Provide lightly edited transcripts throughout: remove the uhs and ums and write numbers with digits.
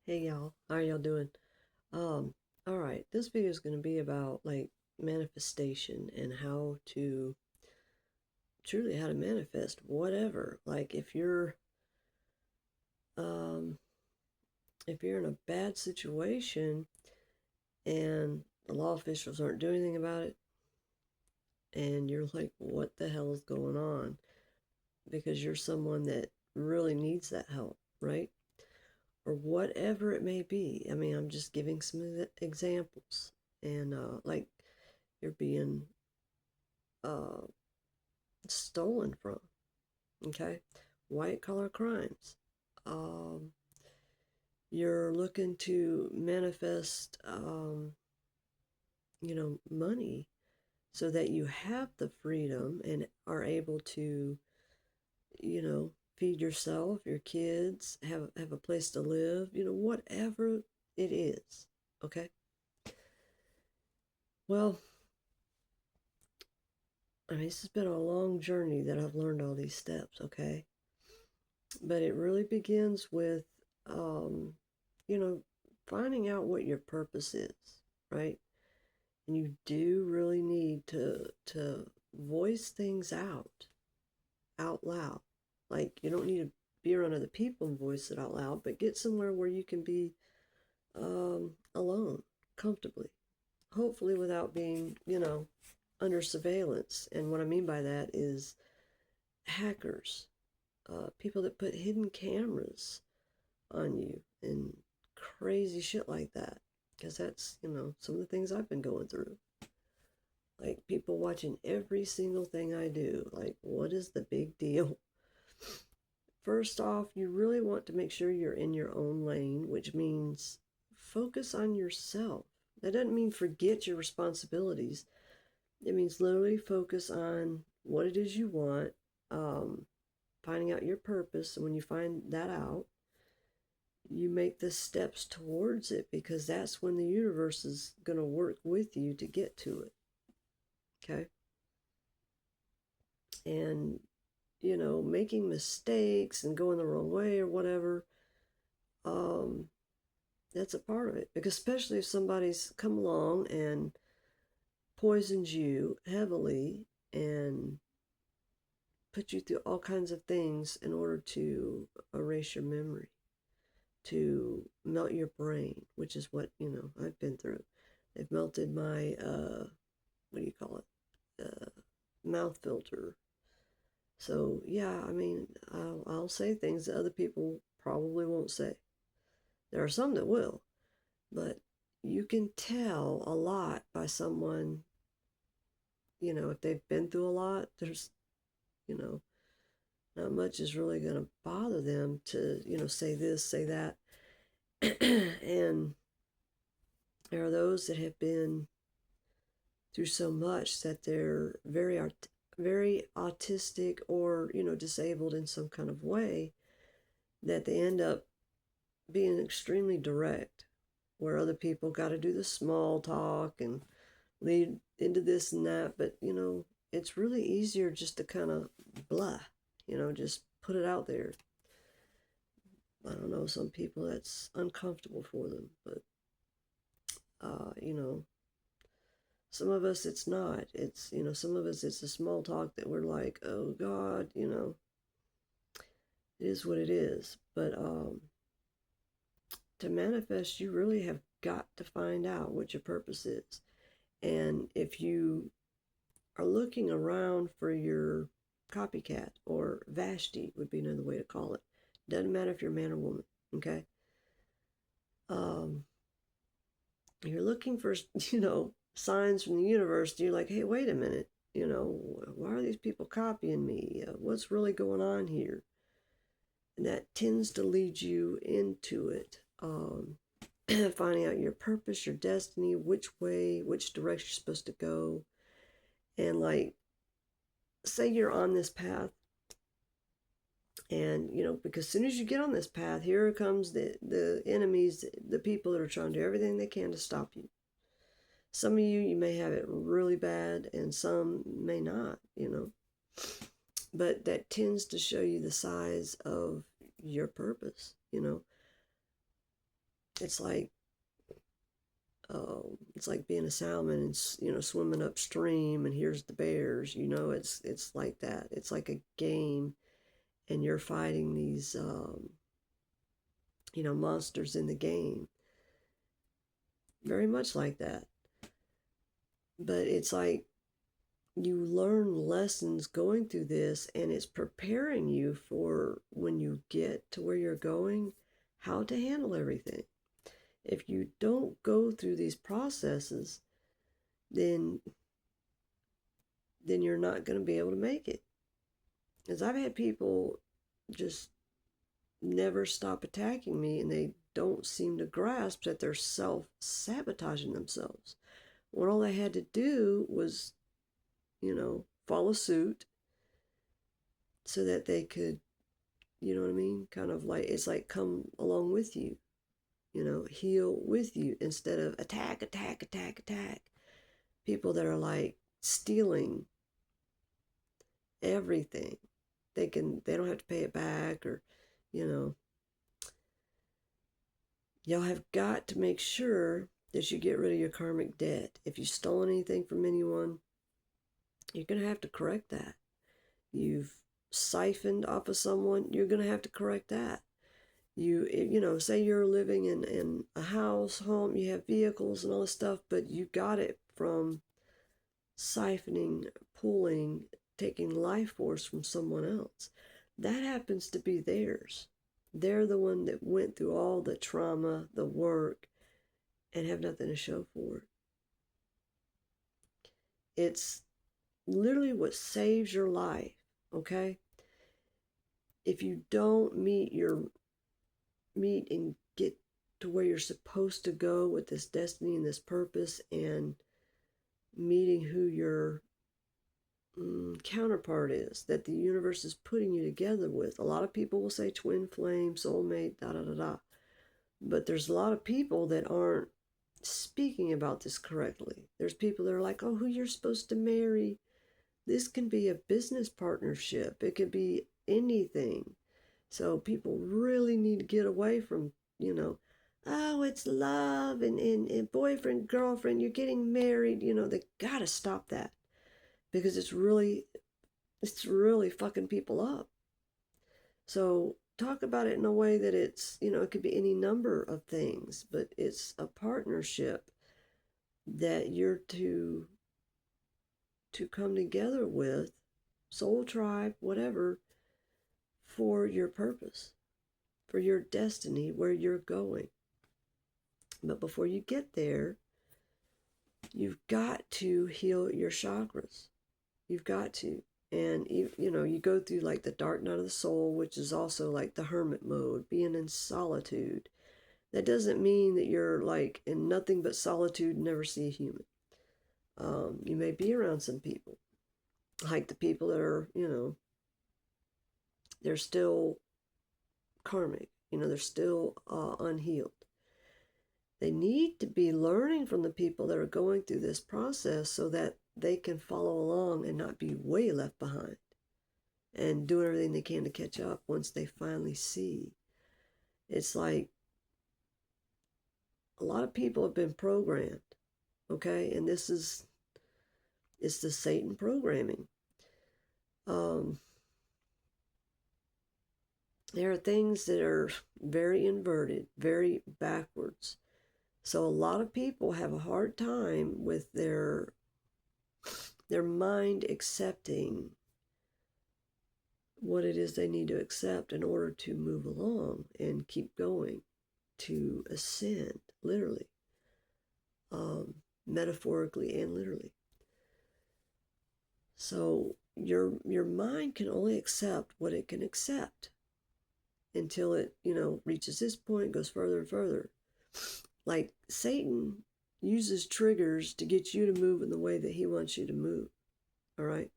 Hey y'all, how are y'all doing? Um, all right, this video is going to be about like manifestation and how to manifest whatever. Like um if you're in a bad situation and the law officials aren't doing anything about it and you're like, what the hell is going on? Because you're someone that really needs that help, right? Or whatever it may be. I mean, I'm just giving some examples. And like you're being uh, stolen from, okay? White collar crimes. Um, you're looking to manifest, money so that you have the freedom and are able to, feed yourself, your kids, have a place to live, whatever it is, okay? Well, I mean, this has been a long journey that I've learned all these steps, okay? But it really begins with, um, you know, finding out what your purpose is, right? And you do really need to voice things out loud. Like you don't need to be around other people and voice it out loud, but get somewhere where you can be alone, comfortably, hopefully without being, under surveillance. And what I mean by that is hackers, people that put hidden cameras on you and crazy shit like that. Because that's, some of the things I've been going through. Like people watching every single thing I do. Like, what is the big deal? First off, you really want to make sure you're in your own lane, which means focus on yourself. That doesn't mean forget your responsibilities. It means literally focus on what it is you want, um, finding out your purpose. And when you find that out, you make the steps towards it because that's when the universe is going to work with you to get to it. Okay. And, making mistakes and going the wrong way or whatever, um, that's a part of it. Because especially if somebody's come along and poisons you heavily and put you through all kinds of things in order to erase your memory, to melt your brain, which is what, I've been through. They've melted my, what do you call it? Mouth filter. So, yeah, I mean, I'll say things that other people probably won't say. There are some that will, but you can tell a lot by someone, if they've been through a lot, there's, you know, not much is really going to bother them to, say this, say that. And there are those that have been through so much that they're very autistic or, disabled in some kind of way that they end up being extremely direct, where other people got to do the small talk and lead into this and that. But, it's really easier just to kind of blah, just put it out there. I don't know, some people that's uncomfortable for them, but, uh, you know, some of us it's not. It's, some of us it's a small talk that we're like, oh God, it is what it is. But to manifest, you really have got to find out what your purpose is. And if you are looking around for your copycat, or Vashti would be another way to call it. Doesn't matter if you're a man or woman, okay? Um, you're looking for, signs from the universe. You're like, hey, wait a minute. Why are these people copying me? What's really going on here? And that tends to lead you into it. Finding out your purpose, your destiny, which way, which direction you're supposed to go. And like, say you're on this path, and because as soon as you get on this path, here comes the enemies, the people that are trying to do everything they can to stop you. Some of you may have it really bad, and some may not, but that tends to show you the size of your purpose. it's like it's like being a salmon and swimming upstream, and here's the bears. It's like that. It's like a game, and you're fighting these monsters in the game. Very much like that. But it's like you learn lessons going through this, and it's preparing you for when you get to where you're going, how to handle everything. If you don't go through these processes, then you're not going to be able to make it. Because I've had people just never stop attacking me, and they don't seem to grasp that they're self-sabotaging themselves. When all they had to do was, follow suit so that they could, you know what I mean? Kind of like, it's like come along with you, heal with you instead of attack, attack, attack, attack. People that are like stealing everything. They don't have to pay it back, or, y'all have got to make sure that you get rid of your karmic debt. If you've stolen anything from anyone, you're going to have to correct that. You've siphoned off of someone, you're going to have to correct that. Say you're living in a house, home, you have vehicles and all this stuff, but you got it from siphoning, pulling, taking life force from someone else. That happens to be theirs. They're the one that went through all the trauma, the work, and have nothing to show for it. It's literally what saves your life, okay? If you don't meet and get to where you're supposed to go with this destiny and this purpose, and meeting who your counterpart is, that the universe is putting you together with. A lot of people will say twin flame, soulmate, da da da da. But there's a lot of people that aren't speaking about this correctly. There's people that are like, oh, who you're supposed to marry. This can be a business partnership. It could be anything. So people really need to get away from, oh, it's love and boyfriend, girlfriend, you're getting married. They gotta stop that, because it's really fucking people up. So talk about it in a way that it's, it could be any number of things, but it's a partnership that you're to come together with, soul tribe, whatever, for your purpose, for your destiny, where you're going. But before you get there, you've got to heal your chakras. You've got to. And, you go through like the dark night of the soul, which is also like the hermit mode, being in solitude. That doesn't mean that you're like in nothing but solitude and never see a human. You may be around some people, like the people that are, they're still karmic, they're still unhealed. They need to be learning from the people that are going through this process so that they can follow along and not be way left behind, and doing everything they can to catch up once they finally see. It's like a lot of people have been programmed, okay? And it's the Satan programming. There are things that are very inverted, very backwards. So a lot of people have a hard time with their mind accepting what it is they need to accept in order to move along and keep going, to ascend, literally, metaphorically and literally. So your mind can only accept what it can accept until it, reaches this point, goes further and further. Like Satan uses triggers to get you to move in the way that he wants you to move, all right?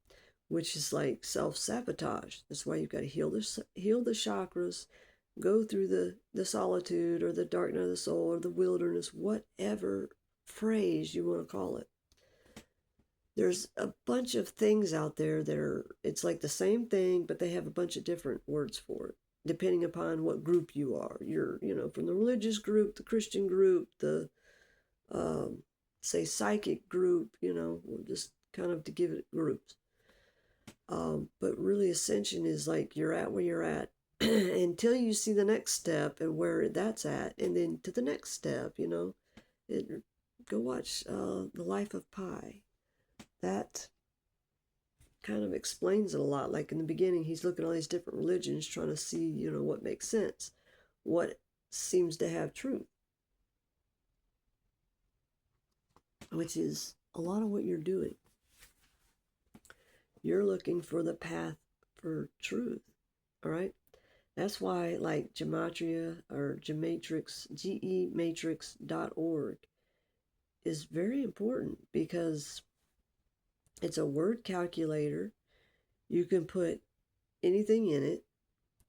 Which is like self-sabotage. That's why you've got to heal the chakras, go through the solitude or the dark night of the soul or the wilderness, whatever phrase you want to call it. There's a bunch of things out there that it's like the same thing, but they have a bunch of different words for it. depending upon what group you are. You're, from the religious group, the Christian group, the, say, psychic group, just kind of to give it groups. But really, ascension is like you're at where you're at until you see the next step and where that's at, and then to the next step, go watch The Life of Pi. That kind of explains it a lot. Like in the beginning, he's looking at all these different religions, trying to see, what makes sense, what seems to have truth, which is a lot of what you're doing. You're looking for the path for truth, all right? That's why, like Gematria or Gematrix, gematrix.org is very important, because it's a word calculator. You can put anything in it.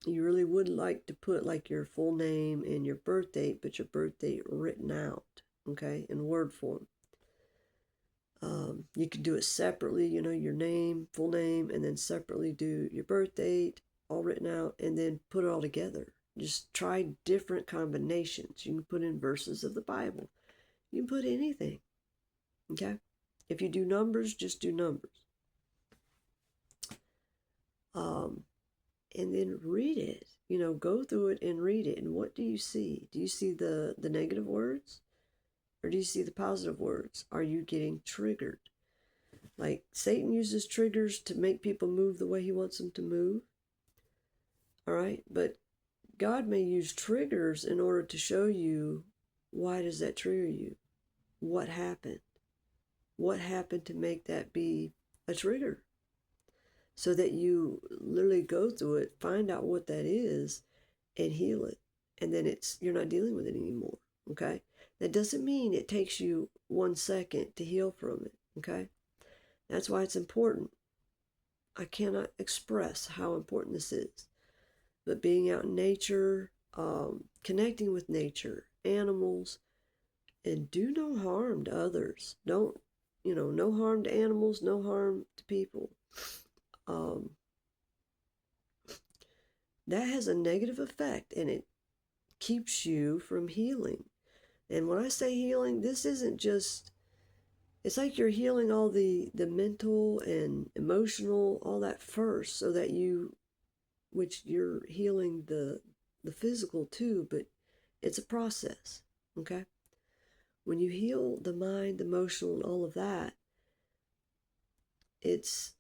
You really would like to put like your full name and your birth date, but your birth date written out, okay, in word form. You could do it separately, your name, full name, and then separately do your birth date, all written out, and then put it all together. Just try different combinations. You can put in verses of the Bible. You can put anything, okay? If you do numbers, just do numbers. And then read it. Go through it and read it. And what do you see? Do you see the negative words? Or do you see the positive words? Are you getting triggered? Like, Satan uses triggers to make people move the way he wants them to move. All right? But God may use triggers in order to show you, why does that trigger you? What happened? What happened to make that be a trigger? So that you literally go through it, find out what that is, and heal it. And then you're not dealing with it anymore, okay? That doesn't mean it takes you 1 second to heal from it, okay? That's why it's important. I cannot express how important this is. But being out in nature, connecting with nature, animals, and do no harm to others. Don't, no harm to animals, no harm to people. That has a negative effect, and it keeps you from healing. And when I say healing, this isn't just, it's like you're healing all the mental and emotional, all that first, so that which you're healing the physical too, but it's a process, okay? When you heal the mind, the emotional, and all of that, it's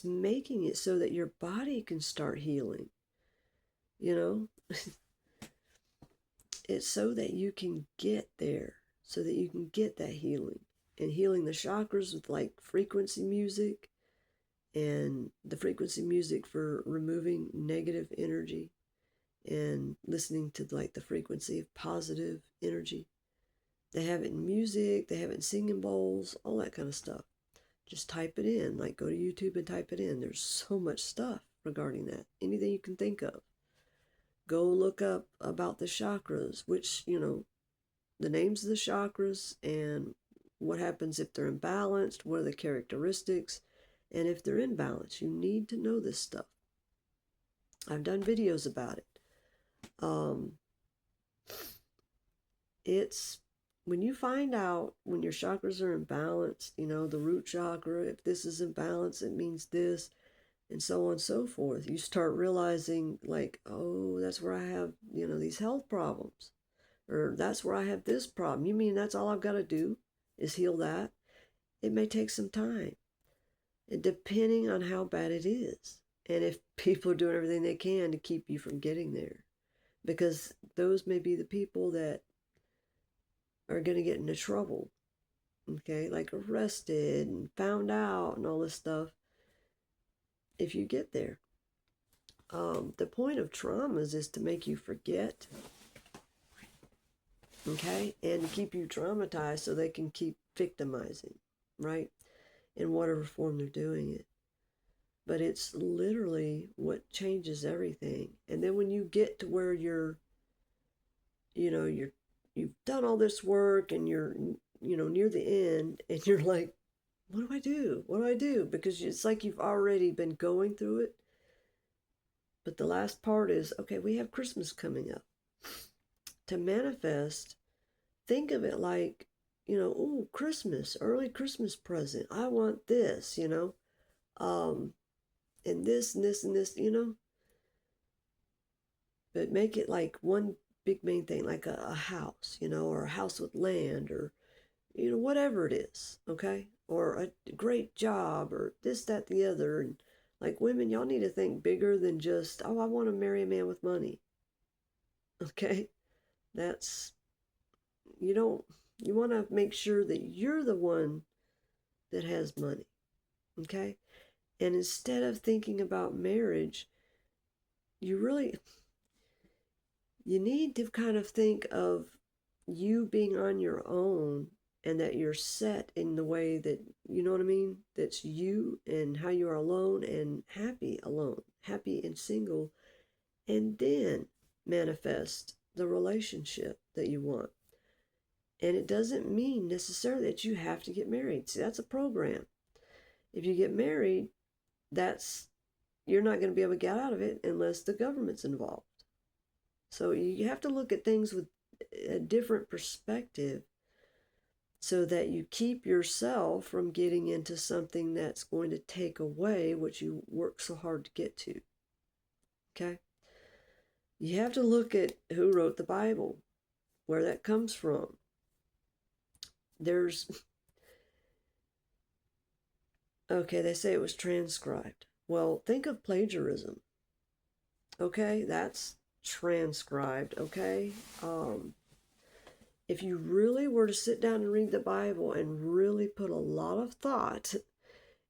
making it so that your body can start healing, It's so that you can get there, so that you can get that healing. And healing the chakras with like frequency music, and the frequency music for removing negative energy, and listening to like the frequency of positive energy. They have it in music, they have it in singing bowls, all that kind of stuff. Just type it in, like go to YouTube and type it in. There's so much stuff regarding that. Anything you can think of. Go look up about the chakras, which, the names of the chakras, and what happens if they're imbalanced, what are the characteristics, and if they're in balance. You need to know this stuff. I've done videos about it. It's when you find out when your chakras are imbalanced, the root chakra, if this is imbalanced, it means this, and so on and so forth. You start realizing, like, oh, that's where I have, these health problems. Or that's where I have this problem. You mean that's all I've got to do is heal that? It may take some time, and depending on how bad it is. And if people are doing everything they can to keep you from getting there. Because those may be the people that are going to get into trouble. Okay, like arrested and found out and all this stuff. If you get there. The point of traumas is to make you forget. Okay, and to keep you traumatized so they can keep victimizing, right? In whatever form they're doing it. But it's literally what changes everything. And then when you get to where you've done all this work and you're, near the end, and you're like, what do I do? What do I do? Because it's like you've already been going through it. But the last part is, okay, we have Christmas coming up. To manifest, think of it like, oh, Christmas, early Christmas present. I want this, and this and this and this, but make it like one big main thing, like a house, or a house with land, or, whatever it is, okay? Or a great job, or this, that, the other. And like women, y'all need to think bigger than just, oh, I want to marry a man with money, okay? That's, you don't, you want to make sure that you're the one that has money, okay? And instead of thinking about marriage, you need to kind of think of you being on your own, and that you're set in the way that, you know what I mean? That's you, and how you are alone and happy alone, happy and single, and then manifest the relationship that you want. And it doesn't mean necessarily that you have to get married. See, that's a program. If you get married, you're not going to be able to get out of it unless the government's involved. So you have to look at things with a different perspective, so that you keep yourself from getting into something that's going to take away what you work so hard to get to. Okay? You have to look at who wrote the Bible, where that comes from. Okay, they say it was transcribed. Well, think of plagiarism. Okay, that's transcribed. Okay, if you really were to sit down and read the Bible and really put a lot of thought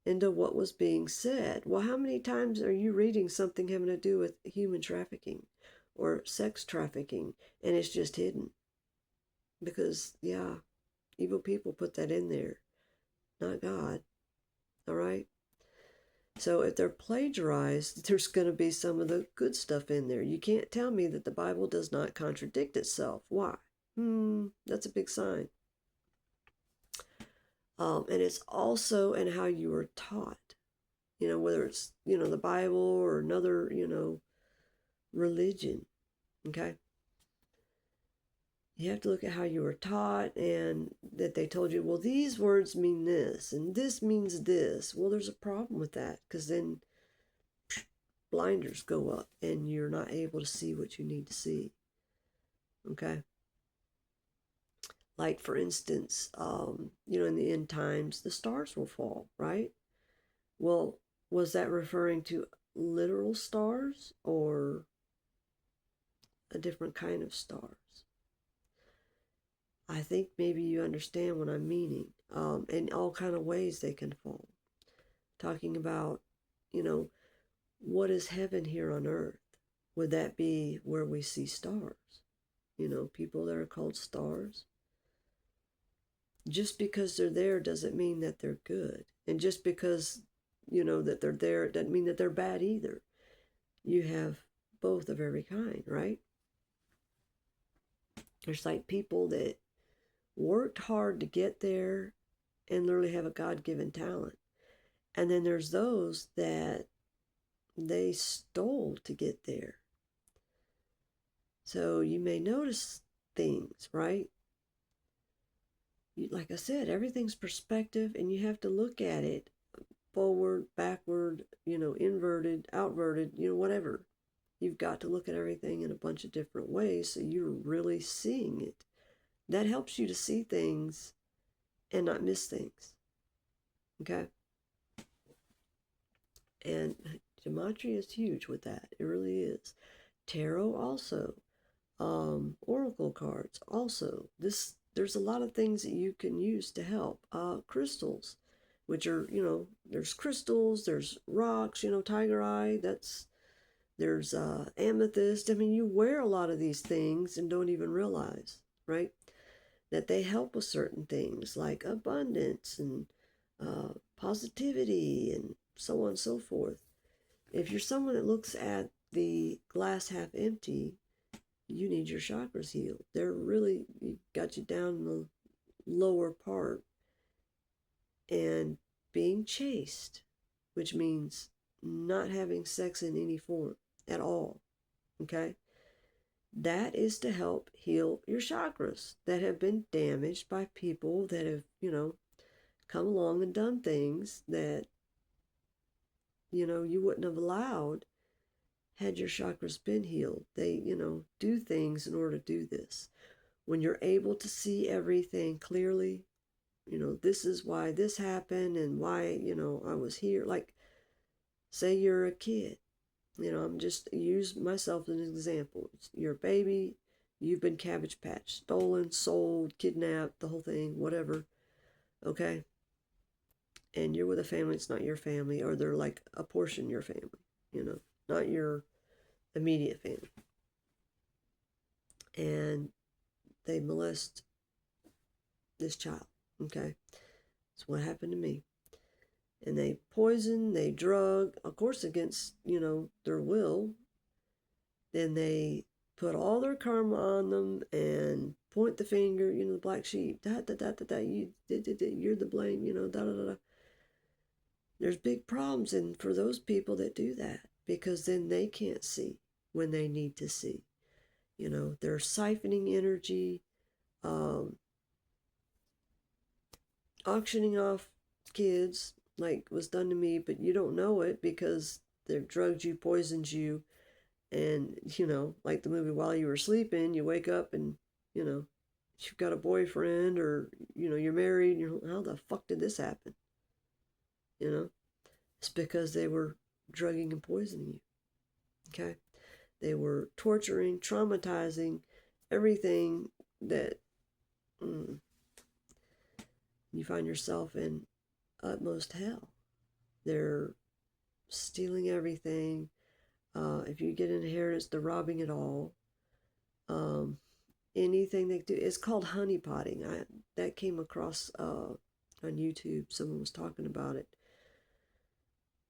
into what was being said, well, how many times are you reading something having to do with human trafficking or sex trafficking, and it's just hidden? Because, yeah, evil people put that in there, not God. All right? So if they're plagiarized, there's going to be some of the good stuff in there. You can't tell me that the Bible does not contradict itself. Why? That's a big sign. And it's also in how you were taught. Whether it's, the Bible or another, religion. Okay? You have to look at how you were taught, and that they told you, well, these words mean this, and this means this. Well, there's a problem with that, because then blinders go up, and you're not able to see what you need to see. Okay? Like, for instance, in the end times, the stars will fall, right? Well, was that referring to literal stars or a different kind of stars? I think maybe you understand what I'm meaning. In all kind of ways they can fall. Talking about, what is heaven here on earth? Would that be where we see stars? People that are called stars. Just because they're there doesn't mean that they're good. And just because, that they're there, it doesn't mean that they're bad either. You have both of every kind, right? There's like people that worked hard to get there and literally have a God-given talent. And then there's those that they stole to get there. So you may notice things, right? Like I said, everything's perspective, and you have to look at it forward, backward, inverted, outverted, whatever. You've got to look at everything in a bunch of different ways so you're really seeing it. That helps you to see things and not miss things. Okay? And gematria is huge with that. It really is. Tarot also. Oracle cards also. There's a lot of things that you can use to help. Crystals, which are, there's crystals, there's rocks, tiger eye, there's amethyst. I mean, you wear a lot of these things and don't even realize, right? That they help with certain things like abundance and positivity and so on and so forth. If you're someone that looks at the glass half empty, you need your chakras healed. They're really, you got you down in the lower part and being chaste, which means not having sex in any form. at all. Okay? That is to help heal your chakras that have been damaged by people that have, come along and done things that, you wouldn't have allowed had your chakras been healed. They, do things in order to do this. When you're able to see everything clearly, this is why this happened and why, I was here. Like, say you're a kid. I'm just use myself as an example. You're a baby, you've been cabbage patched, stolen, sold, kidnapped, the whole thing, whatever. Okay? And you're with a family, it's not your family, or they're like a portion of your family, not your immediate family. And they molest this child. Okay? That's what happened to me. And they poison, they drug, of course, against, their will. Then they put all their karma on them and point the finger, the black sheep, you're the blame, da da da da. There's big problems and for those people that do that, because then they can't see when they need to see. They're siphoning energy, auctioning off kids, like was done to me, but you don't know it because they've drugged you, poisoned you, and, like the movie While You Were Sleeping, you wake up and, you've got a boyfriend or, you're married, how the fuck did this happen? It's because they were drugging and poisoning you. Okay? They were torturing, traumatizing, everything that you find yourself in utmost hell. They're stealing everything. If you get an inheritance, they're robbing it all. Anything they do, it's called honeypotting. That came across on YouTube. Someone was talking about it.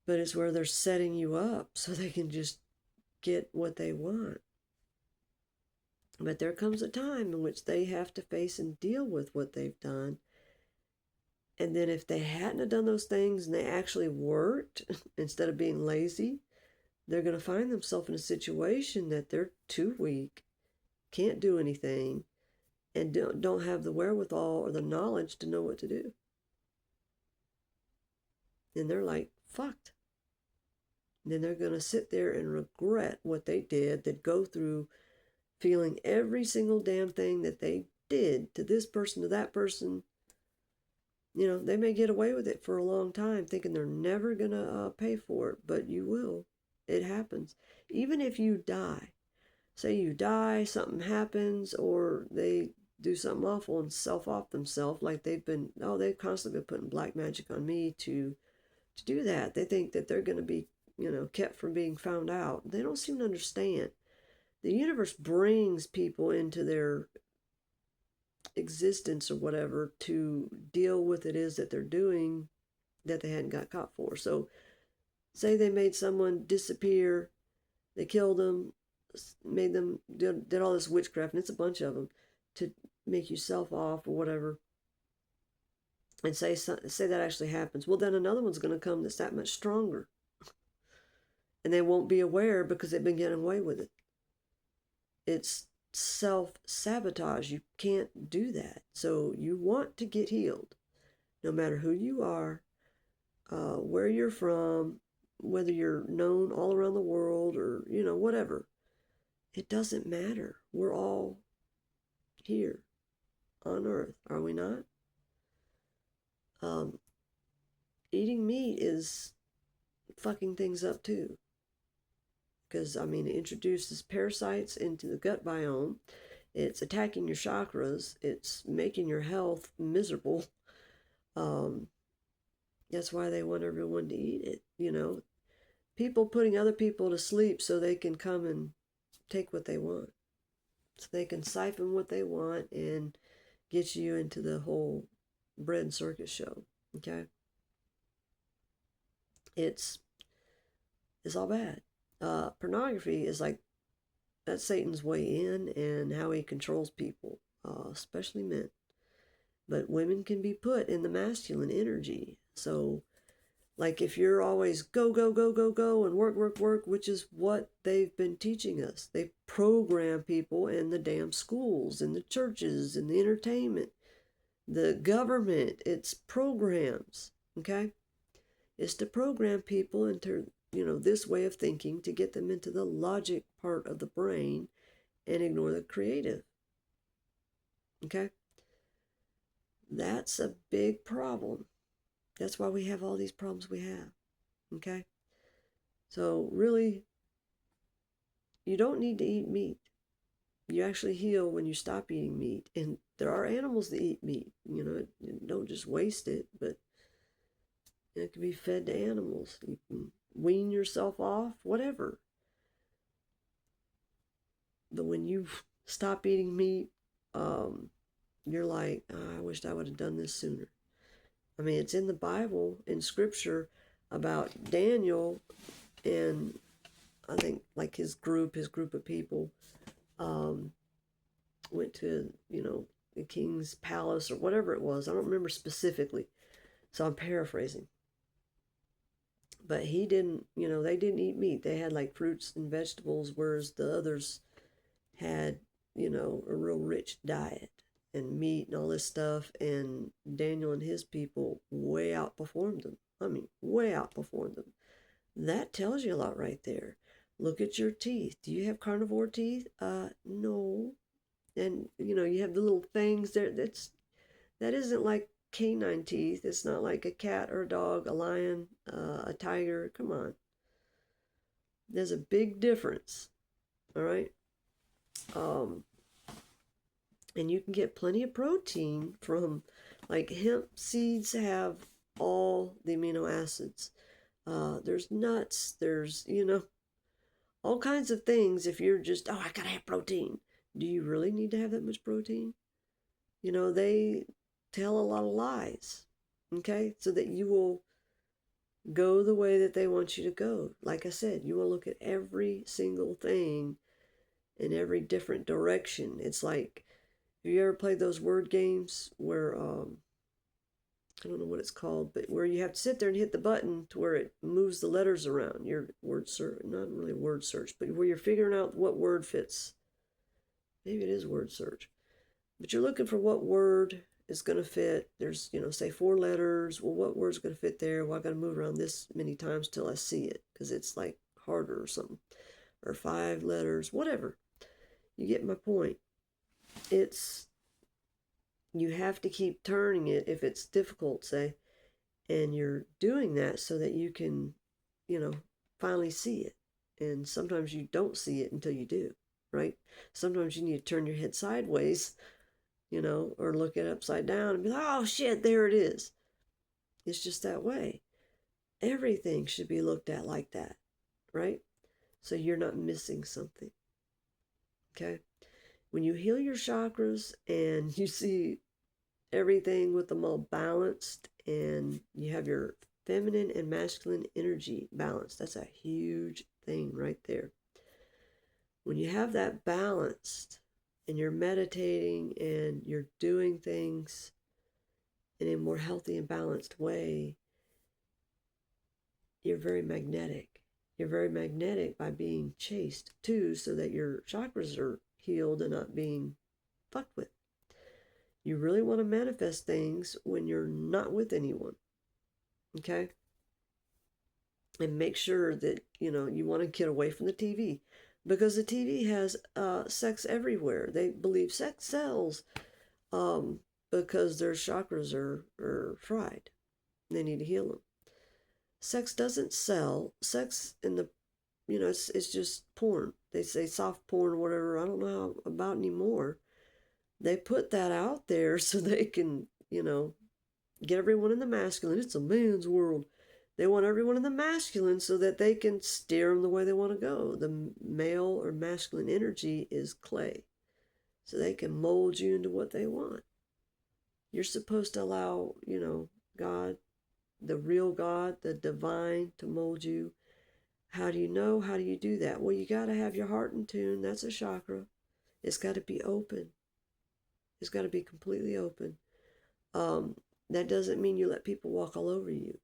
But it's where they're setting you up so they can just get what they want. But there comes a time in which they have to face and deal with what they've done. And then if they hadn't have done those things and they actually worked instead of being lazy, they're going to find themselves in a situation that they're too weak, can't do anything, and don't have the wherewithal or the knowledge to know what to do. And they're like, fucked. And then they're going to sit there and regret what they did, that go through feeling every single damn thing that they did to this person, to that person. They may get away with it for a long time, thinking they're never going to pay for it, but you will. It happens. Even if you die, say you die, something happens, or they do something awful and self-off themselves, like they've constantly been putting black magic on me to do that. They think that they're going to be, kept from being found out. They don't seem to understand. The universe brings people into their existence or whatever to deal with it is that they're doing that they hadn't got caught for. So say they made someone disappear, they killed them, made them, did all this witchcraft, and it's a bunch of them, to make you self off or whatever, and say that actually happens. Well, then another one's going to come that's that much stronger. And they won't be aware because they've been getting away with it. It's self-sabotage. You can't do that. So you want to get healed, no matter who you are, where you're from, whether you're known all around the world or, whatever. It doesn't matter. We're all here on earth, are we not? Eating meat is fucking things up too. Because, it introduces parasites into the gut biome. It's attacking your chakras. It's making your health miserable. That's why they want everyone to eat it, People putting other people to sleep so they can come and take what they want. So they can siphon what they want and get you into the whole bread and circus show, okay? It's all bad. Pornography is like, that's Satan's way in and how he controls people, especially men. But women can be put in the masculine energy. So Like if you're always go, go, go, go, go and work, work, work, which is what they've been teaching us. They program people in the damn schools, in the churches, in the entertainment, the government. It's programs, okay? It's to program people into, this way of thinking to get them into the logic part of the brain and ignore the creative, okay? That's a big problem. That's why we have all these problems we have, okay? So really, you don't need to eat meat. You actually heal when you stop eating meat. And there are animals that eat meat. Don't just waste it, but it can be fed to animals. You can wean yourself off, whatever. But when you stop eating meat, you're like, oh, I wished I would have done this sooner. I mean, it's in the Bible, in Scripture, about Daniel and I think like his group of people went to, the king's palace or whatever it was. I don't remember specifically, so I'm paraphrasing. But he didn't, they didn't eat meat. They had like fruits and vegetables, whereas the others had, a real rich diet and meat and all this stuff. And Daniel and his people way outperformed them. I mean, way outperformed them. That tells you a lot right there. Look at your teeth. Do you have carnivore teeth? No. And you have the little things there. That isn't like canine teeth. It's not like a cat or a dog, a lion, a tiger. Come on. There's a big difference. All right. Um, and you can get plenty of protein from, like, hemp seeds have all the amino acids. There's nuts. There's all kinds of things. If you're just, I gotta have protein. Do you really need to have that much protein? They tell a lot of lies, okay? So that you will go the way that they want you to go. Like I said, you will look at every single thing in every different direction. It's like, have you ever played those word games where, I don't know what it's called, but where you have to sit there and hit the button to where it moves the letters around. Your word search, not really word search, but where you're figuring out what word fits. Maybe it is word search. But you're looking for what word is going to fit. There's, say 4 letters. Well, what word's going to fit there? Well, I got to move around this many times till I see it because it's like harder or something. Or 5 letters, whatever. You get my point. You have to keep turning it if it's difficult, say, and you're doing that so that you can, finally see it. And sometimes you don't see it until you do, right? Sometimes you need to turn your head sideways, or look it upside down and be like, oh shit, there it is. It's just that way. Everything should be looked at like that, right? So you're not missing something, okay? When you heal your chakras and you see everything with them all balanced and you have your feminine and masculine energy balanced, that's a huge thing right there. When you have that balanced and you're meditating and you're doing things in a more healthy and balanced way, you're very magnetic. You're very magnetic by being chaste too, so that your chakras are healed and not being fucked with. You really want to manifest things when you're not with anyone, okay? And make sure that, you want to get away from the TV, because the TV has sex everywhere. They believe sex sells because their chakras are fried. They need to heal them. Sex doesn't sell. Sex in the, it's just porn. They say soft porn or whatever. I don't know about anymore. They put that out there so they can, get everyone in the masculine. It's a man's world. They want everyone in the masculine so that they can steer them the way they want to go. The male or masculine energy is clay. So they can mold you into what they want. You're supposed to allow, God, the real God, the divine, to mold you. How do you know? How do you do that? Well, you got to have your heart in tune. That's a chakra. It's got to be open. It's got to be completely open. That doesn't mean you let people walk all over you.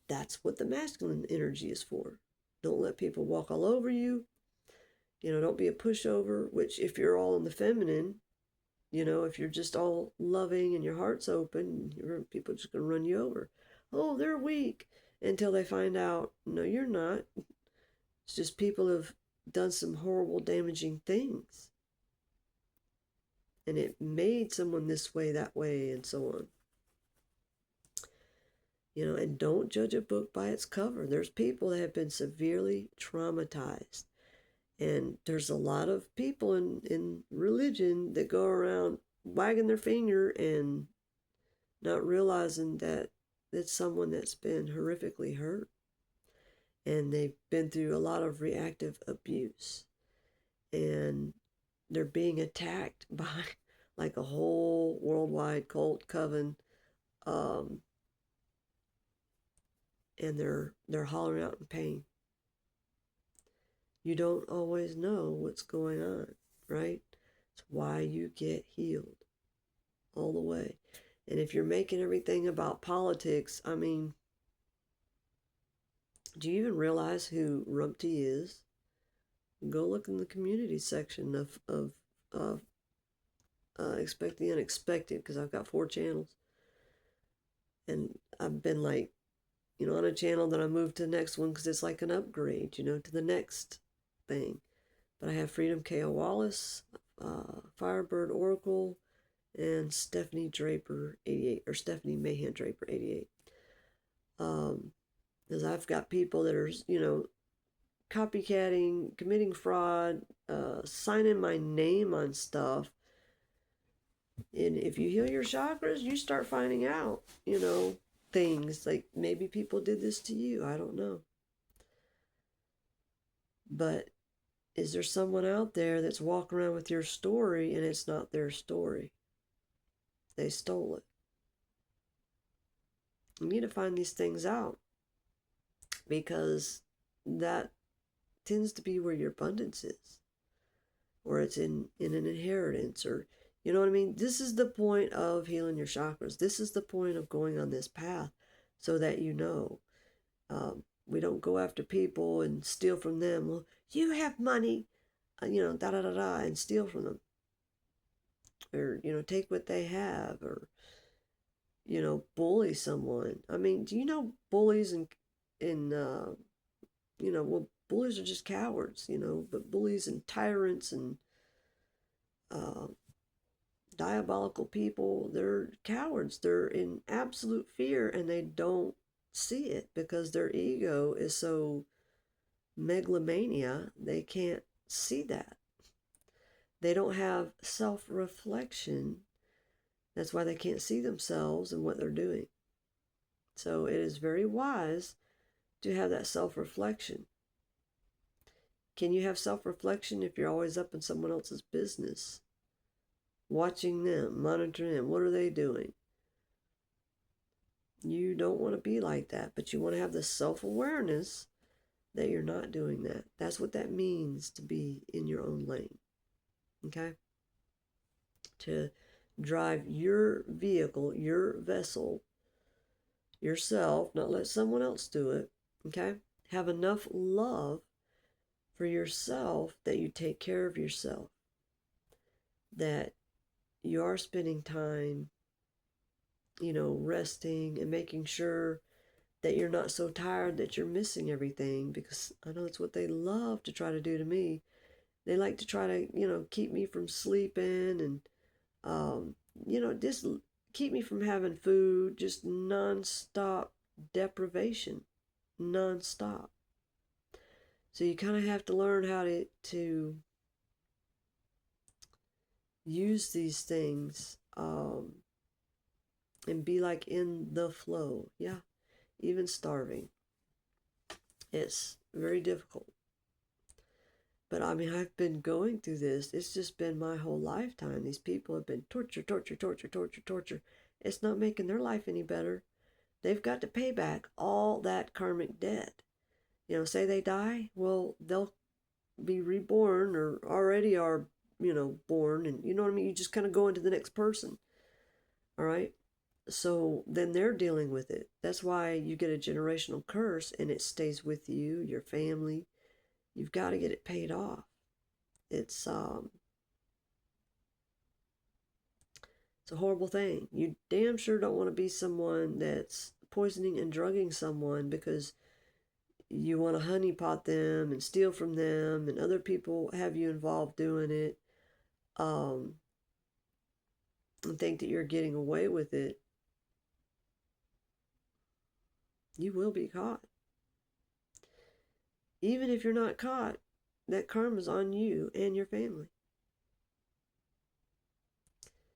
That's what the masculine energy is for. Don't let people walk all over you. Don't be a pushover, which if you're all in the feminine, if you're just all loving and your heart's open, people are just going to run you over. Oh, they're weak, until they find out, no, you're not. It's just people have done some horrible, damaging things. And it made someone this way, that way, and so on. And don't judge a book by its cover. There's people that have been severely traumatized. And there's a lot of people in religion that go around wagging their finger and not realizing that it's someone that's been horrifically hurt. And they've been through a lot of reactive abuse. And they're being attacked by like a whole worldwide cult coven. And they're hollering out in pain. You don't always know what's going on, right? It's why you get healed all the way. And if you're making everything about politics, I mean, do you even realize who Rumpty is? Go look in the community section of Expect the Unexpected, because I've got 4 channels. And I've been like, on a channel, then I moved to the next one because it's like an upgrade, to the next thing. But I have Freedom K.O. Wallace, Firebird Oracle, and Stephanie Draper 88, or Stephanie Mahan Draper 88. Because I've got people that are, copycatting, committing fraud, signing my name on stuff. And if you heal your chakras, you start finding out, things like maybe people did this to you. I don't know. But is there someone out there that's walking around with your story and it's not their story? They stole it. You need to find these things out, because that tends to be where your abundance is, or it's in an inheritance, or you know what I mean? This is the point of healing your chakras. This is the point of going on this path, so that we don't go after people and steal from them. Well, you have money, and steal from them. Or, take what they have, or, bully someone. I mean, do you know bullies bullies are just cowards, but bullies and tyrants and diabolical people, they're cowards. They're in absolute fear, and they don't see it because their ego is so megalomania, they can't see that. They don't have self-reflection. That's why they can't see themselves and what they're doing. So it is very wise to have that self-reflection. Can you have self-reflection if you're always up in someone else's business? Watching them, monitoring them, what are they doing? You don't want to be like that, but you want to have the self-awareness that you're not doing that. That's what that means to be in your own lane. Okay? To drive your vehicle, your vessel, yourself, not let someone else do it. Okay? Have enough love for yourself that you take care of yourself. That you are spending time, resting and making sure that you're not so tired that you're missing everything, because I know it's what they love to try to do to me. They like to try to, keep me from sleeping and, just keep me from having food, just nonstop deprivation, nonstop. So you kind of have to learn how to use these things and be like in the flow. Yeah, even starving. It's very difficult. But I mean, I've been going through this. It's just been my whole lifetime. These people have been torture. It's not making their life any better. They've got to pay back all that karmic debt. Say they die, well, they'll be reborn, or already are, born, and you know what I mean? You just kind of go into the next person. All right? So then they're dealing with it. That's why you get a generational curse and it stays with you, your family. You've got to get it paid off. It's a horrible thing. You damn sure don't want to be someone that's poisoning and drugging someone because you want to honeypot them and steal from them, and other people have you involved doing it, um, and think that you're getting away with it. You will be caught. Even if you're not caught, that karma's on you and your family.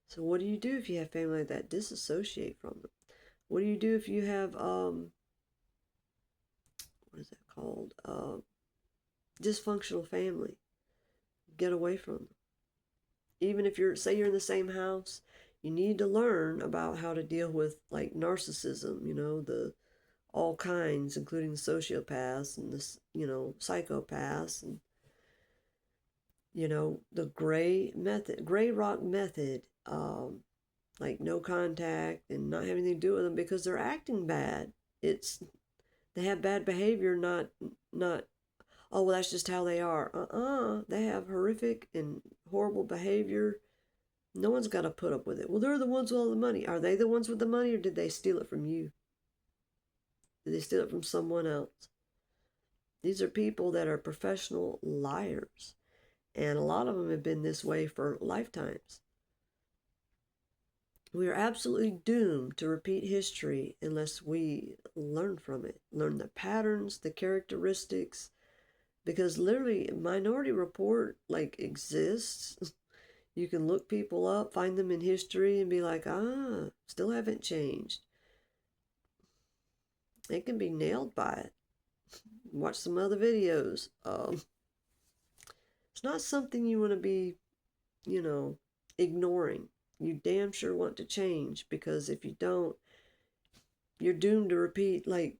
So what do you do if you have family like that? Disassociate from them. What do you do if you have what is that called? Dysfunctional family. Get away from them. Even if say you're in the same house, you need to learn about how to deal with like narcissism, the all kinds, including the sociopaths and the psychopaths, and the gray rock method, like no contact and not having anything to do with them because they're acting bad. They have bad behavior, not oh well that's just how they are. They have horrific and horrible behavior. No one's got to put up with it. Well, they're the ones with all the money. Are they the ones with the money, or did they steal it from you? Did they steal it from someone else? These are people that are professional liars, and a lot of them have been this way for lifetimes. We are absolutely doomed to repeat history unless we learn from it, learn the patterns, the characteristics, because literally Minority Report like exists. You can look people up, find them in history, and be like, still haven't changed. They can be nailed by it. Watch some other videos. It's not something you want to be, ignoring. You damn sure want to change, because if you don't, you're doomed to repeat like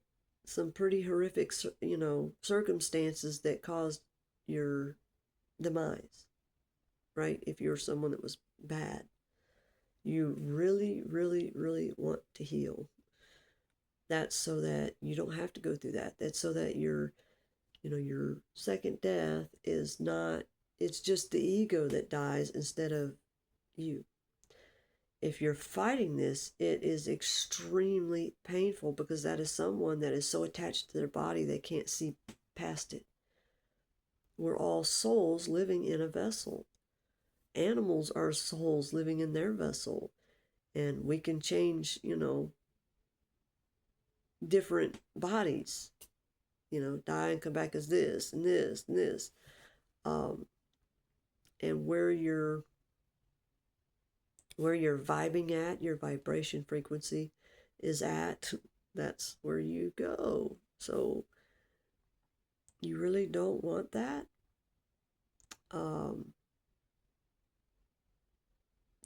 some pretty horrific, circumstances that caused your demise, right? If you're someone that was bad, you really, really, really want to heal. That's so that you don't have to go through that. That's so that your second death is not, it's just the ego that dies instead of you. If you're fighting this, it is extremely painful, because that is someone that is so attached to their body they can't see past it. We're all souls living in a vessel. Animals are souls living in their vessel. And we can change, different bodies, die and come back as this and this and this. And where you're vibing at, your vibration frequency is at, that's where you go. So you really don't want that.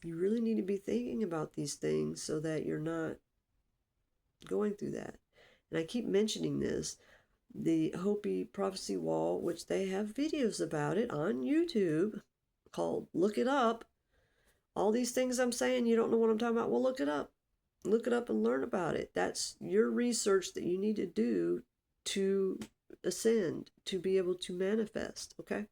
You really need to be thinking about these things so that you're not going through that. And I keep mentioning this, the Hopi Prophecy Wall, which they have videos about it on YouTube called Look It Up. All these things I'm saying, you don't know what I'm talking about? Well, look it up. Look it up and learn about it. That's your research that you need to do to ascend, to be able to manifest, okay?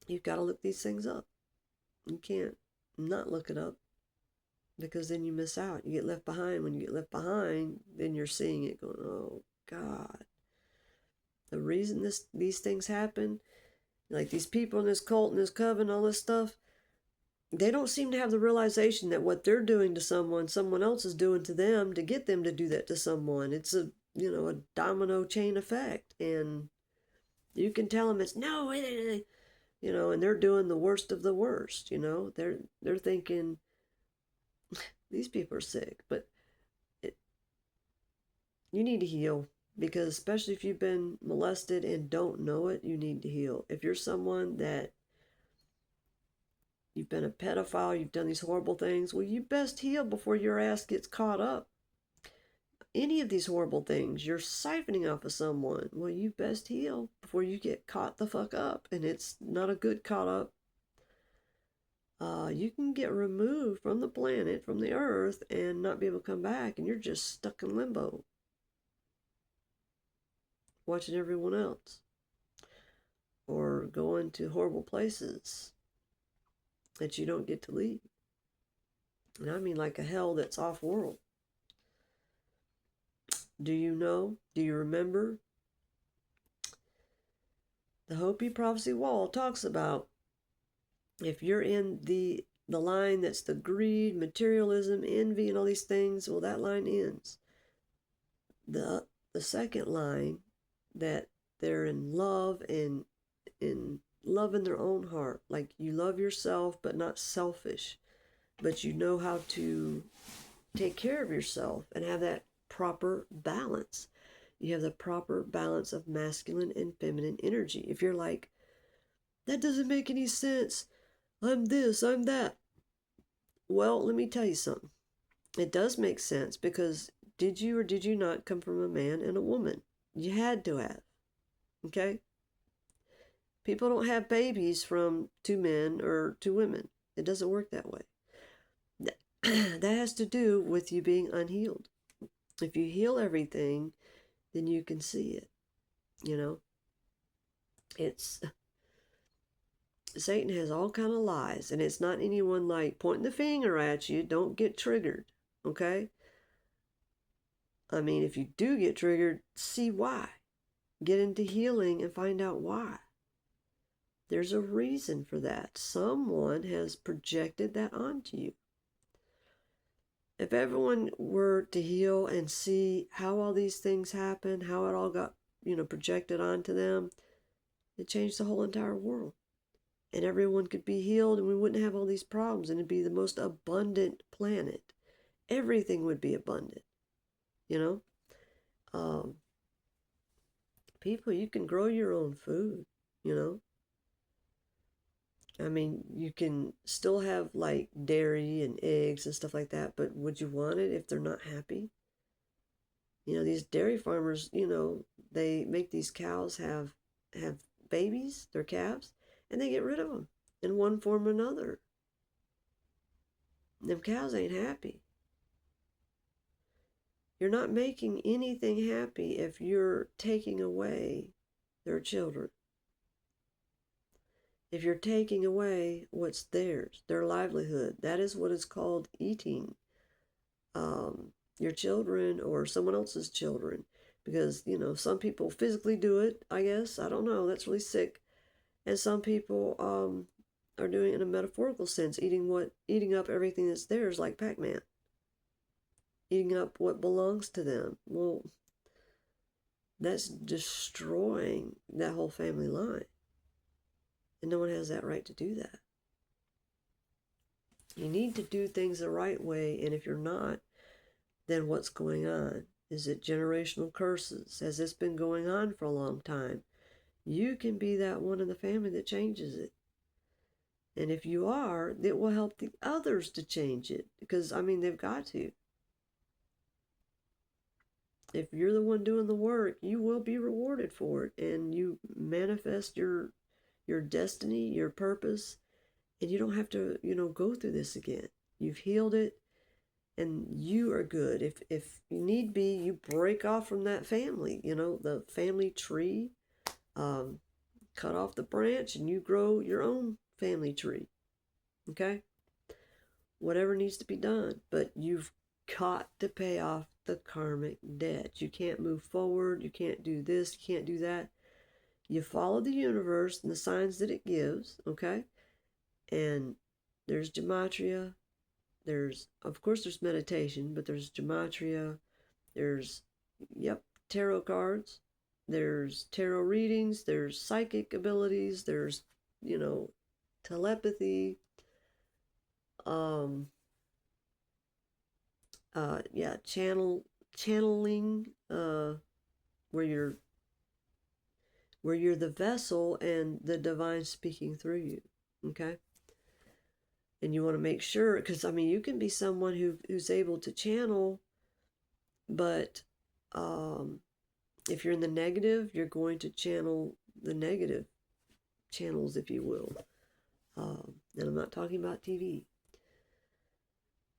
You've got to look these things up. You can't not look it up, because then you miss out. You get left behind. When you get left behind, then you're seeing it going, oh, God. The reason these things happen, like these people in this cult and this coven, all this stuff, they don't seem to have the realization that what they're doing to someone else is doing to them to get them to do that to someone. It's a domino chain effect. And you can tell them it's no, and they're doing the worst of the worst. They're thinking these people are sick, but you need to heal, because especially if you've been molested and don't know it, you need to heal. If you're someone that you've been a pedophile, you've done these horrible things, well, you best heal before your ass gets caught up. Any of these horrible things you're siphoning off of someone, well, you best heal before you get caught the fuck up. And it's not a good caught up. you can get removed from the planet, from the earth, and not be able to come back, and you're just stuck in limbo, watching everyone else, or going to horrible places that you don't get to leave. And I mean like a hell that's off-world. Do you know? Do you remember? The Hopi Prophecy Wall talks about if you're in the line that's the greed, materialism, envy, and all these things, well, that line ends. The second line, that they're in love and in love in their own heart, like you love yourself but not selfish, but you know how to take care of yourself and have that proper balance. You have the proper balance of masculine and feminine energy. If you're like, that doesn't make any sense, I'm this, I'm that. Well, let me tell you something. It does make sense, because did you or did you not come from a man and a woman? You had to have. Okay? People don't have babies from two men or two women. It doesn't work that way. That has to do with you being unhealed. If you heal everything, then you can see it. You know? It's Satan has all kind of lies, and it's not anyone like pointing the finger at you. Don't get triggered, okay? I mean, if you do get triggered, see why. Get into healing and find out why. There's a reason for that. Someone has projected that onto you. If everyone were to heal and see how all these things happen, how it all got, projected onto them, it changed the whole entire world. And everyone could be healed, and we wouldn't have all these problems, and it'd be the most abundant planet. Everything would be abundant, you know? People, you can grow your own food, you know? I mean, you can still have like dairy and eggs and stuff like that, but would you want it if they're not happy? These dairy farmers, they make these cows have babies, their calves, and they get rid of them in one form or another. Them cows ain't happy. You're not making anything happy if you're taking away their children. If you're taking away what's theirs, their livelihood, that is what is called eating your children or someone else's children. Because, some people physically do it, I guess. I don't know. That's really sick. And some people are doing it in a metaphorical sense, eating up everything that's theirs, like Pac-Man. Eating up what belongs to them. Well, that's destroying that whole family line. And no one has that right to do that. You need to do things the right way, and if you're not, then what's going on? Is it generational curses? Has this been going on for a long time? You can be that one in the family that changes it. And if you are, it will help the others to change it, because, they've got to. If you're the one doing the work, you will be rewarded for it, and you manifest your destiny, your purpose, and you don't have to, go through this again. You've healed it, and you are good. If need be, you break off from that family, the family tree, cut off the branch, and you grow your own family tree, okay? Whatever needs to be done, but you've got to pay off the karmic debt. You can't move forward, you can't do this, you can't do that. You follow the universe and the signs that it gives, okay? And there's gematria. Of course, there's meditation, but there's gematria. There's, tarot cards. There's tarot readings. There's psychic abilities. There's, telepathy. Channeling, where you're the vessel and the divine speaking through you, okay? And you want to make sure, because you can be someone who's able to channel, but if you're in the negative, you're going to channel the negative channels, if you will. And I'm not talking about TV.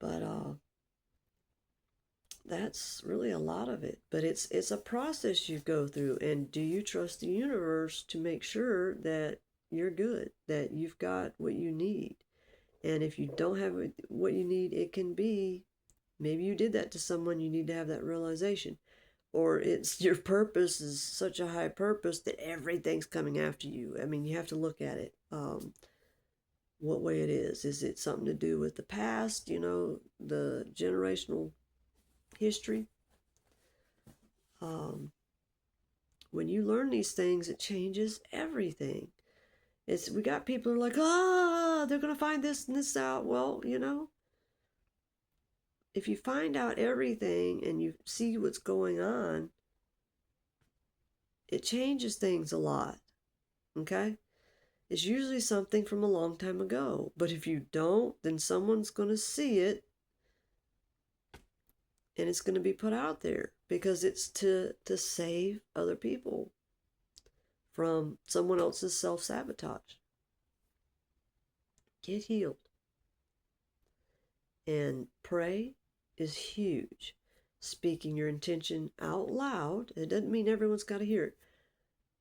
But that's really a lot of it. But it's a process you go through. And do you trust the universe to make sure that you're good, that you've got what you need? And if you don't have what you need, it can be maybe you did that to someone, you need to have that realization. Or it's your purpose is such a high purpose that everything's coming after you. I mean, you have to look at it. What way it is. Is it something to do with the past, the generational history? When you learn these things, it changes everything. We got people who are like, they're going to find this and this out. Well, if you find out everything and you see what's going on, it changes things a lot. Okay? It's usually something from a long time ago. But if you don't, then someone's going to see it and it's going to be put out there because it's to save other people from someone else's self-sabotage. Get healed. And pray is huge. Speaking your intention out loud, it doesn't mean everyone's got to hear it,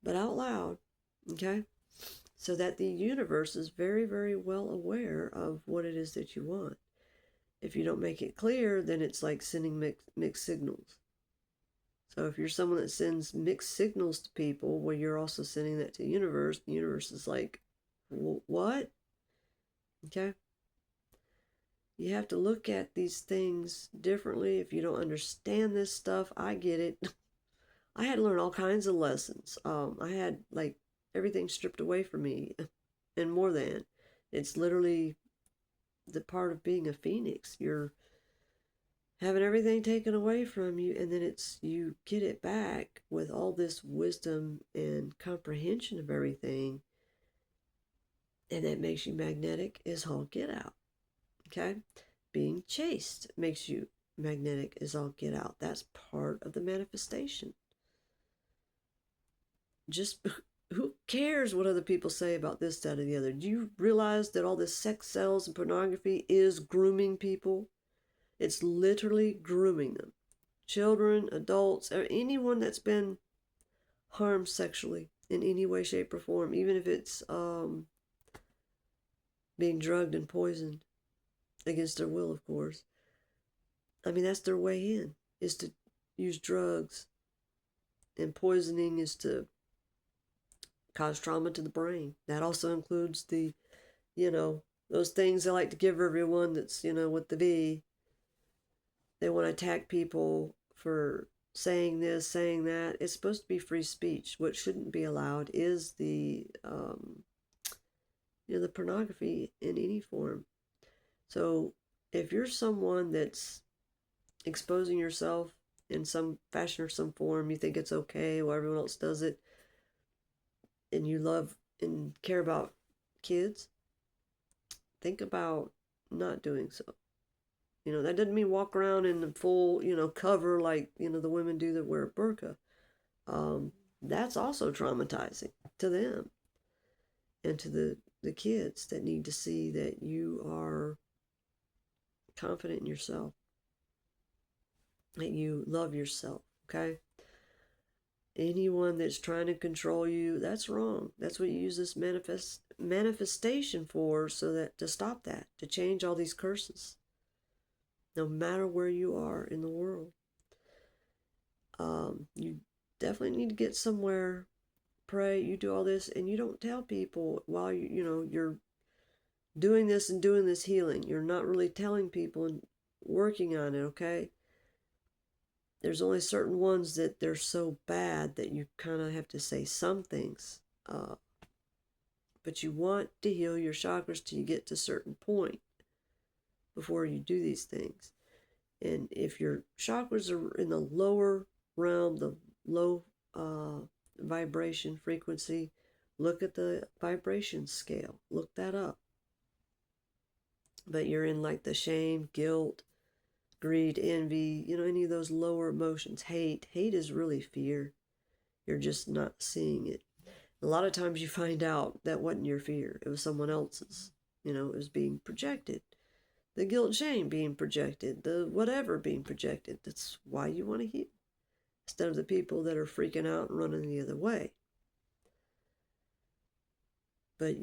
but out loud, okay? So that the universe is very, very well aware of what it is that you want. If you don't make it clear, then it's like sending mixed signals. So if you're someone that sends mixed signals to people, well, you're also sending that to the universe. The universe is like, what? Okay? You have to look at these things differently. If you don't understand this stuff, I get it. I had to learn all kinds of lessons. I had like everything stripped away from me and more than. It's literally the part of being a phoenix. You're having everything taken away from you, and then you get it back with all this wisdom and comprehension of everything, and that makes you magnetic as all get out. Okay? Being chaste makes you magnetic as all get out. That's part of the manifestation. Just who cares what other people say about this, that, or the other? Do you realize that all this sex sells and pornography is grooming people? It's literally grooming them. Children, adults, or anyone that's been harmed sexually in any way, shape, or form, even if it's being drugged and poisoned against their will, of course. I mean, that's their way in, is to use drugs. And poisoning is to cause trauma to the brain. That also includes those things they like to give everyone that's, with the V. They want to attack people for saying this, saying that. It's supposed to be free speech. What shouldn't be allowed is the pornography in any form. So if you're someone that's exposing yourself in some fashion or some form, you think it's okay, well, everyone else does it, and you love and care about kids, think about not doing so. That doesn't mean walk around in the full, cover like, the women do that wear a burqa. That's also traumatizing to them and to the kids that need to see that you are confident in yourself, that you love yourself, okay? Anyone that's trying to control you, that's wrong. That's what you use this manifestation for, so that to stop that, to change all these curses, no matter where you are in the world. You definitely need to get somewhere, pray, you do all this, and you don't tell people while you're doing this and doing this healing. You're not really telling people and working on it, okay? There's only certain ones that they're so bad that you kind of have to say some things. But you want to heal your chakras till you get to a certain point before you do these things. And if your chakras are in the lower realm, the low vibration frequency, look at the vibration scale. Look that up. But you're in like the shame, guilt, greed, envy, any of those lower emotions. Hate is really fear. You're just not seeing it. A lot of times you find out that wasn't your fear, it was someone else's. It was being projected. The guilt, shame being projected, the whatever being projected. That's why you want to heal. Instead of the people that are freaking out and running the other way. But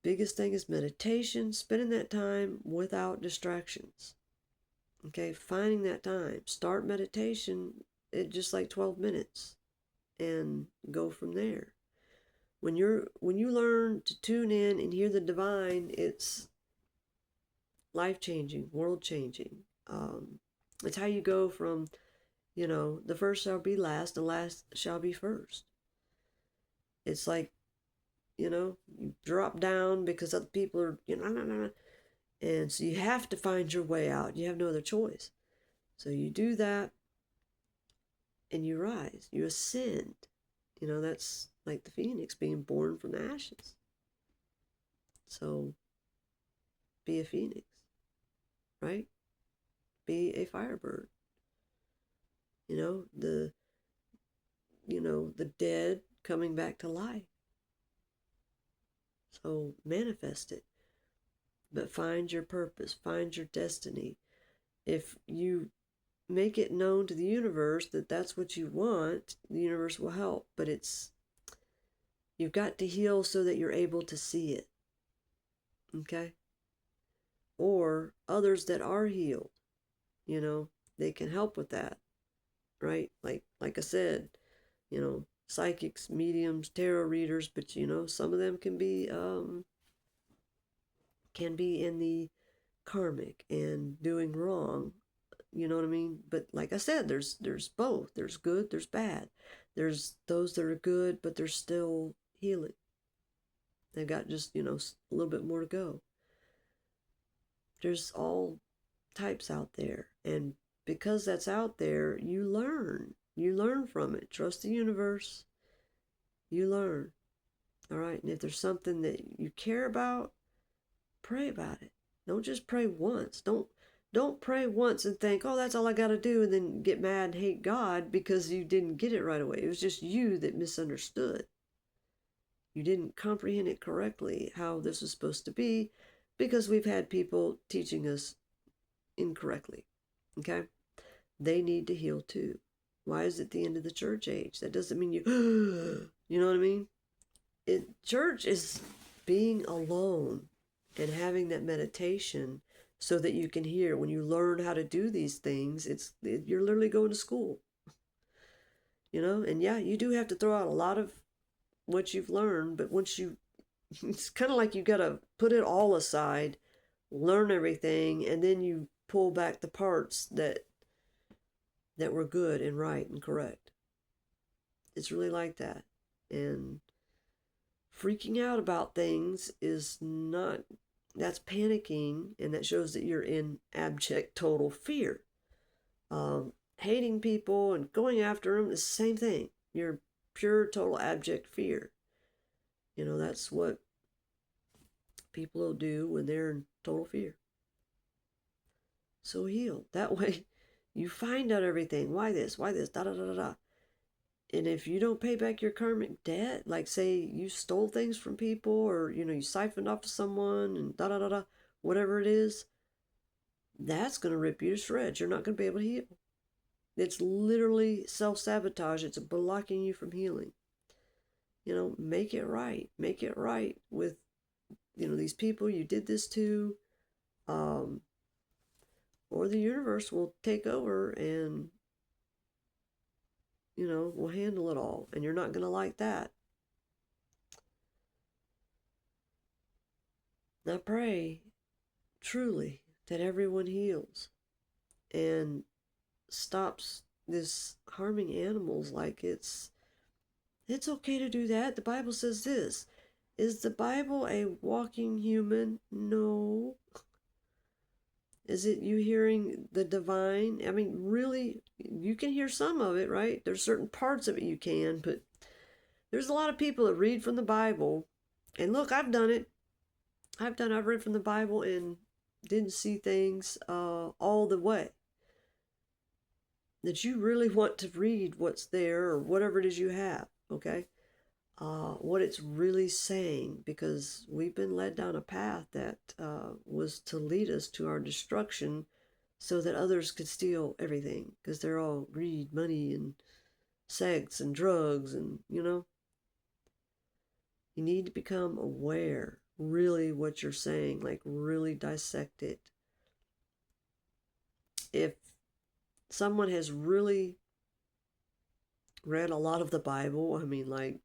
biggest thing is meditation, spending that time without distractions. Okay, finding that time. Start meditation at just like 12 minutes and go from there. When you learn to tune in and hear the divine, it's life-changing, world-changing. It's how you go from, the first shall be last, the last shall be first. It's like, you drop down because other people are, and so you have to find your way out. You have no other choice. So you do that and you rise, you ascend. That's like the phoenix being born from the ashes. So be a phoenix, right? Be a firebird. The dead coming back to life. So manifest it. But find your purpose, find your destiny. If you make it known to the universe that that's what you want, the universe will help. But you've got to heal so that you're able to see it. Okay? Or others that are healed, they can help with that. Right? Like I said, psychics, mediums, tarot readers, but some of them can be in the karmic and doing wrong. You know what I mean? But like I said, there's both. There's good, there's bad. There's those that are good, but they're still healing. They've got just, a little bit more to go. There's all types out there. And because that's out there, you learn. You learn from it. Trust the universe. You learn. All right? And if there's something that you care about, pray about it. Don't just pray once. Don't pray once and think, oh, that's all I got to do, and then get mad and hate God because you didn't get it right away. It was just you that misunderstood. You didn't comprehend it correctly, how this was supposed to be, because we've had people teaching us incorrectly. Okay? They need to heal too. Why is it the end of the church age? That doesn't mean you, you know what I mean? Church is being alone and having that meditation so that you can hear. When you learn how to do these things, you're literally going to school. And yeah, you do have to throw out a lot of what you've learned, but it's kind of like you got to put it all aside, learn everything, and then you pull back the parts that were good and right and correct. It's really like that. And freaking out about things is not, that's panicking, and that shows that you're in abject total fear. Hating people and going after them is the same thing. You're pure total abject fear. That's what people will do when they're in total fear. So heal. That way you find out everything. Why this, da da da da da. And if you don't pay back your karmic debt, like say you stole things from people, or you siphoned off someone and da da da da, whatever it is, that's going to rip you to shreds. You're not going to be able to heal. It's literally self-sabotage. It's blocking you from healing. Make it right. Make it right with, these people you did this to, or the universe will take over and, will handle it all. And you're not going to like that. I pray truly that everyone heals and stops this harming animals. Like it's okay to do that. The Bible says this. Is the Bible a walking human? No. Is it you hearing the divine? I mean, really, you can hear some of it, right? There's certain parts of it you can, but there's a lot of people that read from the Bible. And look, I've done it. I've read from the Bible and didn't see things all the way. That you really want to read what's there or whatever it is you have, okay? what it's really saying, because we've been led down a path that was to lead us to our destruction so that others could steal everything, because they're all greed, money, and sex and drugs, and you need to become aware really what you're saying, like really dissect it. If someone has really read a lot of the Bible, I mean, like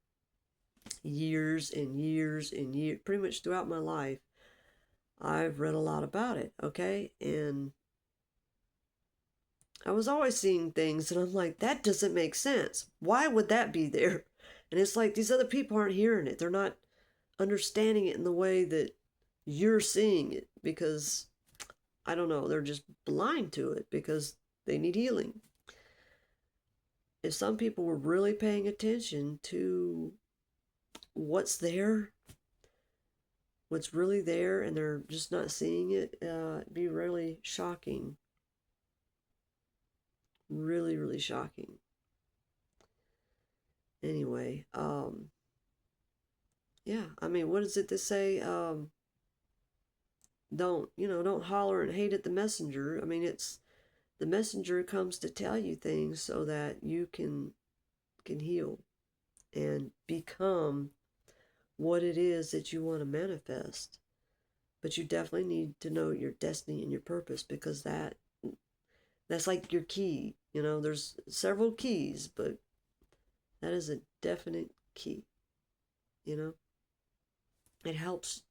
years and years and years, pretty much throughout my life, I've read a lot about it, okay? And I was always seeing things and I'm like, that doesn't make sense. Why would that be there? And it's like these other people aren't hearing it. They're not understanding it in the way that you're seeing it, because I don't know, they're just blind to it because they need healing. If some people were really paying attention to what's there, what's really there, and they're just not seeing it, it'd be really shocking. Really, really shocking. Anyway, yeah, I mean, what is it to say? Don't holler and hate at the messenger. I mean, it's the messenger comes to tell you things so that you can heal and become what it is that you want to manifest. But you definitely need to know your destiny and your purpose, because that's like your key. There's several keys, but that is a definite key. It helps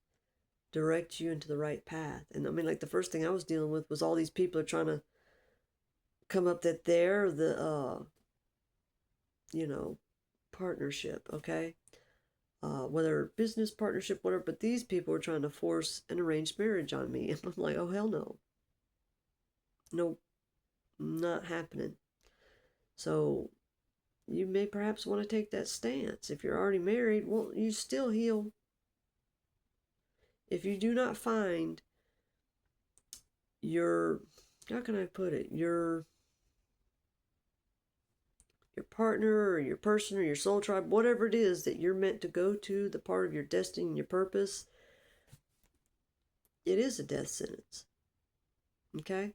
direct you into the right path. And I mean, like the first thing I was dealing with was all these people are trying to come up that they're the partnership, okay? Whether business partnership, whatever, but these people are trying to force an arranged marriage on me. And I'm like, oh, hell no. Nope, not happening. So you may perhaps want to take that stance. If you're already married, well, you still heal. If you do not find your, how can I put it, your partner or your person or your soul tribe, whatever it is that you're meant to go to, the part of your destiny and your purpose, it is a death sentence. Okay?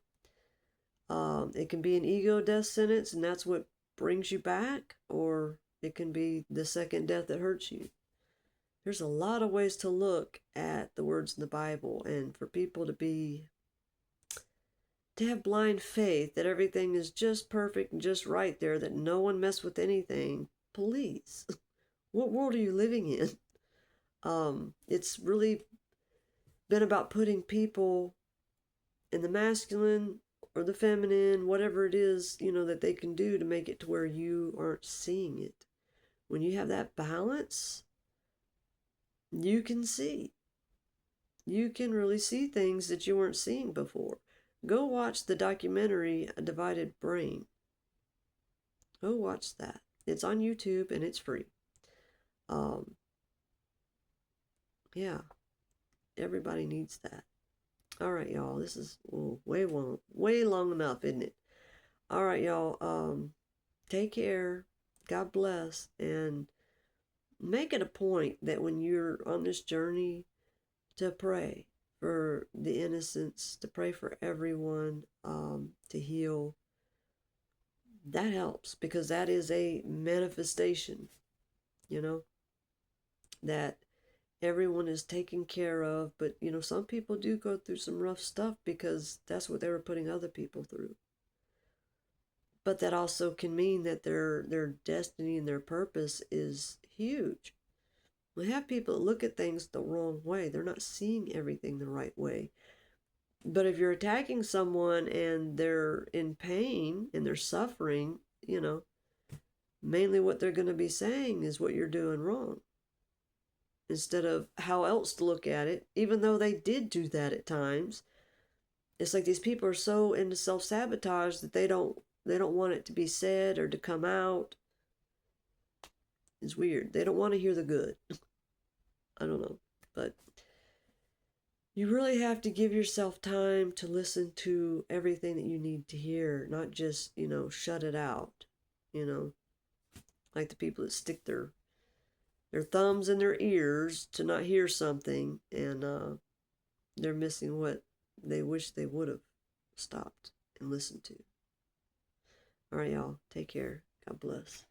It can be an ego death sentence, and that's what brings you back, or it can be the second death that hurts you. There's a lot of ways to look at the words in the Bible, and for people to have blind faith that everything is just perfect and just right there, that no one mess with anything, please. What world are you living in? It's really been about putting people in the masculine or the feminine, whatever it is, that they can do to make it to where you aren't seeing it. When you have that balance, you can see. You can really see things that you weren't seeing before. Go watch the documentary A Divided Brain. Go watch that. It's on YouTube and it's free. Yeah, everybody needs that. All right, y'all. This is way long enough, isn't it? All right, y'all. Take care. God bless, and make it a point that when you're on this journey to pray for the innocents, to pray for everyone, to heal. That helps, because that is a manifestation, that everyone is taken care of. But some people do go through some rough stuff because that's what they were putting other people through. But that also can mean that their destiny and their purpose is huge. We have people that look at things the wrong way. They're not seeing everything the right way. But if you're attacking someone and they're in pain and they're suffering, mainly what they're going to be saying is what you're doing wrong, instead of how else to look at it, even though they did do that at times. It's like these people are so into self-sabotage that they don't want it to be said or to come out. It's weird. They don't want to hear the good. I don't know. But you really have to give yourself time to listen to everything that you need to hear, not just, shut it out, like the people that stick their their thumbs in their ears to not hear something, and they're missing what they wish they would have stopped and listened to. All right, y'all. Take care. God bless.